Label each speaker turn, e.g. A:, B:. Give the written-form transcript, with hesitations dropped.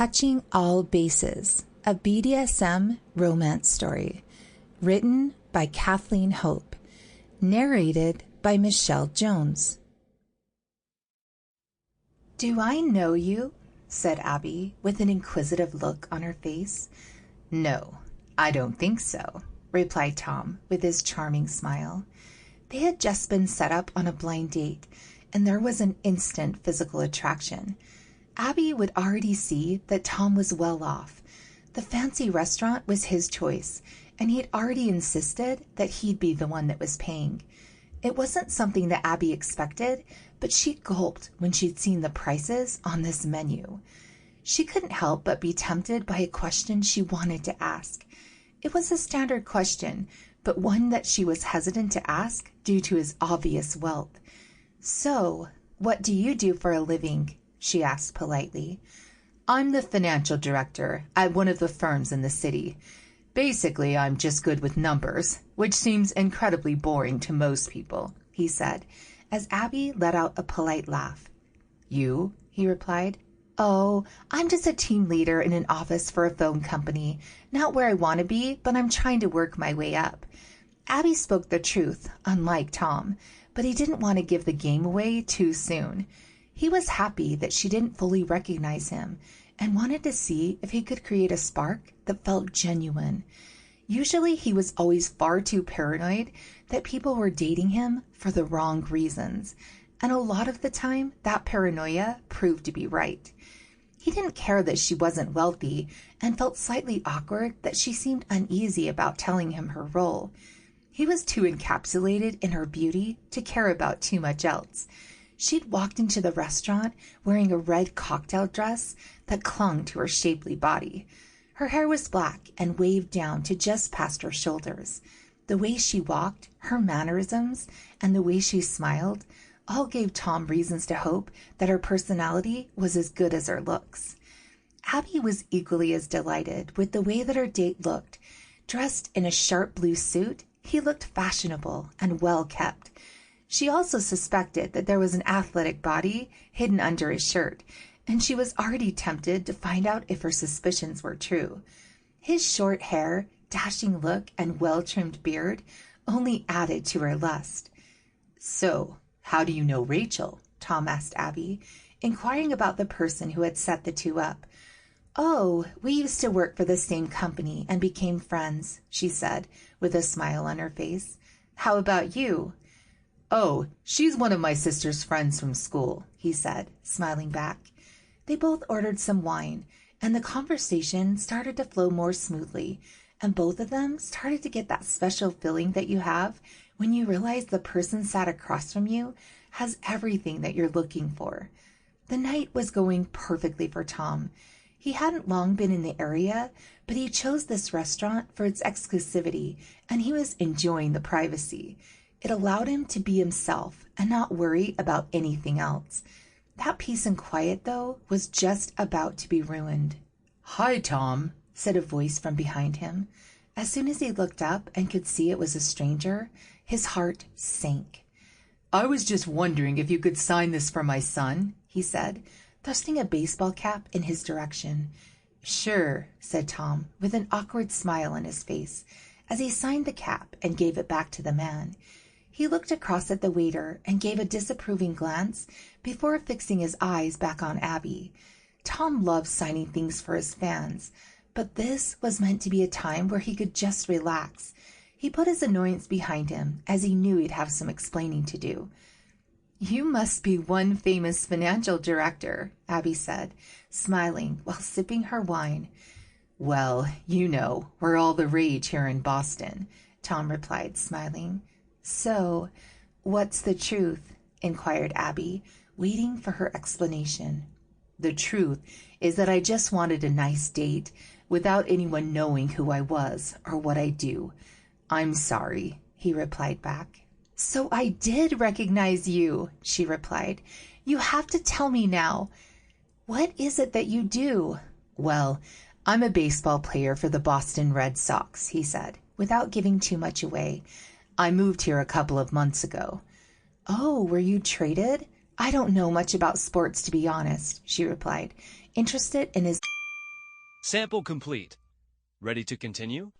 A: Touching All Bases, a BDSM romance story, written by Kathleen Hope, narrated by Michelle Jones. "Do I know you?" said Abbey, with an inquisitive look on her face. "No, I don't think so," replied Tom, with his charming smile. They had just been set up on a blind date, and there was an instant physical attraction. Abbey would already see that Tom was well off. The fancy restaurant was his choice, and he'd already insisted that he'd be the one that was paying. It wasn't something that Abbey expected, but she gulped when she'd seen the prices on this menu. She couldn't help but be tempted by a question she wanted to ask. It was a standard question, but one that she was hesitant to ask due to his obvious wealth. "So, what do you do for a living?" she asked politely. "I'm the financial director at one of the firms in the city. Basically, I'm just good with numbers, which seems incredibly boring to most people," he said, as Abbey let out a polite laugh. "You?" he replied. "Oh, I'm just a team leader in an office for a phone company. Not where I want to be, but I'm trying to work my way up." Abbey spoke the truth, unlike Tom, but he didn't want to give the game away too soon. He was happy that she didn't fully recognize him and wanted to see if he could create a spark that felt genuine. Usually he was always far too paranoid that people were dating him for the wrong reasons, and a lot of the time that paranoia proved to be right. He didn't care that she wasn't wealthy and felt slightly awkward that she seemed uneasy about telling him her role. He was too encapsulated in her beauty to care about too much else. She'd walked into the restaurant wearing a red cocktail dress that clung to her shapely body. Her hair was black and waved down to just past her shoulders. The way she walked, her mannerisms, and the way she smiled all gave Tom reasons to hope that her personality was as good as her looks. Abbey was equally as delighted with the way that her date looked. Dressed in a sharp blue suit, he looked fashionable and well kept. She also suspected that there was an athletic body hidden under his shirt, and she was already tempted to find out if her suspicions were true. His short hair, dashing look, and well-trimmed beard only added to her lust. "So, how do you know Rachel?" Tom asked Abbey, inquiring about the person who had set the two up. "Oh, we used to work for the same company and became friends," she said, with a smile on her face. "How about you?" "Oh, she's one of my sister's friends from school," he said, smiling back. They both ordered some wine, and the conversation started to flow more smoothly, and both of them started to get that special feeling that you have when you realize the person sat across from you has everything that you're looking for. The night was going perfectly for Tom. He hadn't long been in the area, but he chose this restaurant for its exclusivity, and he was enjoying the privacy. It allowed him to be himself and not worry about anything else. That peace and quiet, though, was just about to be ruined. "Hi, Tom," said a voice from behind him. As soon as he looked up and could see it was a stranger, his heart sank. "I was just wondering if you could sign this for my son," he said, thrusting a baseball cap in his direction. "Sure," said Tom, with an awkward smile on his face, as he signed the cap and gave it back to the man. He looked across at the waiter and gave a disapproving glance before fixing his eyes back on Abbey. Tom loved signing things for his fans, but this was meant to be a time where he could just relax. He put his annoyance behind him, as he knew he'd have some explaining to do. "You must be one famous financial director," Abbey said, smiling while sipping her wine. "Well, you know, we're all the rage here in Boston," Tom replied, smiling. "So, what's the truth?" inquired Abbey, waiting for her explanation. "The truth is that I just wanted a nice date without anyone knowing who I was or what I do. I'm sorry," he replied back. "So I did recognize you," she replied. "You have to tell me now. What is it that you do?" "Well, I'm a baseball player for the Boston Red Sox," he said, without giving too much away. "I moved here a couple of months ago." "Oh, were you traded? I don't know much about sports, to be honest," she replied, interested in his
B: Sample complete. Ready to continue?